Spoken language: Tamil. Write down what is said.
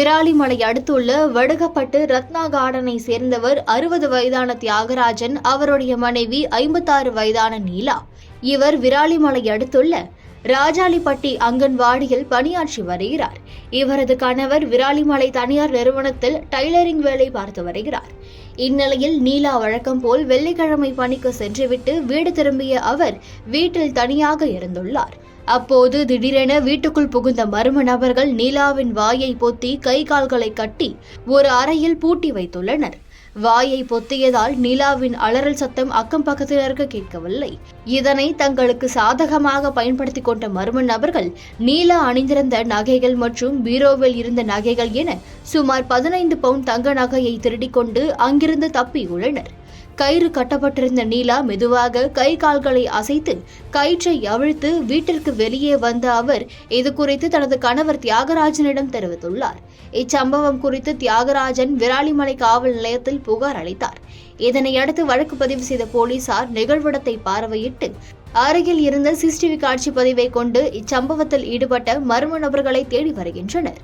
விராலிமலை அடுத்துள்ள வடுகப்பட்டு ரத்னா கார்டனை சேர்ந்தவர் 60 வயதான தியாகராஜன். அவருடைய மனைவி 56 வயதான நீலா. இவர் விராலிமலை அடுத்துள்ள ராஜாலிப்பட்டி அங்கன்வாடியில் பணியாற்றி வருகிறார். இவரது கணவர் விராலிமலை தனியார் நிறுவனத்தில் டைலரிங் வேலை பார்த்து வருகிறார். இந்நிலையில் நீலா வழக்கம் போல் வெள்ளிக்கிழமை பணிக்கு சென்றுவிட்டு வீடு திரும்பிய அவர் வீட்டில் தனியாக இருந்துள்ளார். அப்போது திடீரென வீட்டுக்குள் புகுந்த மர்ம நபர்கள் நீலாவின் வாயை பொத்தி கை கால்களை கட்டி ஒரு அறையில் பூட்டி வைத்துள்ளனர். வாயை பொத்தியதால் நீலாவின் அலறல் சத்தம் அக்கம் பக்கத்தினருக்கு கேட்கவில்லை. இதனை தங்களுக்கு சாதகமாக பயன்படுத்திக் கொண்ட மர்ம நபர்கள் நீலா அணிந்திருந்த நகைகள் மற்றும் பீரோவில் இருந்த நகைகள் என சுமார் 15 பவுண்ட் தங்க நகையை திருடிக்கொண்டு அங்கிருந்து தப்பியுள்ளனர். கயிறு கட்டப்பட்டிருந்த நீலா மெதுவாக கை கால்களை அசைத்து கயிற்றை அவிழ்த்து வீட்டிற்கு வெளியே வந்த அவர் இது குறித்து தனது கணவர் தியாகராஜனிடம் தெரிவித்துள்ளார். இச்சம்பவம் குறித்து தியாகராஜன் விராலிமலை காவல் நிலையத்தில் புகார் அளித்தார். இதனையடுத்து வழக்கு பதிவு செய்த போலீசார் நிகழ்விடத்தை பார்வையிட்டு அருகில் இருந்த சிசிடிவி காட்சி பதிவை கொண்டு இச்சம்பவத்தில் ஈடுபட்ட மர்ம நபர்களை தேடி வருகின்றனர்.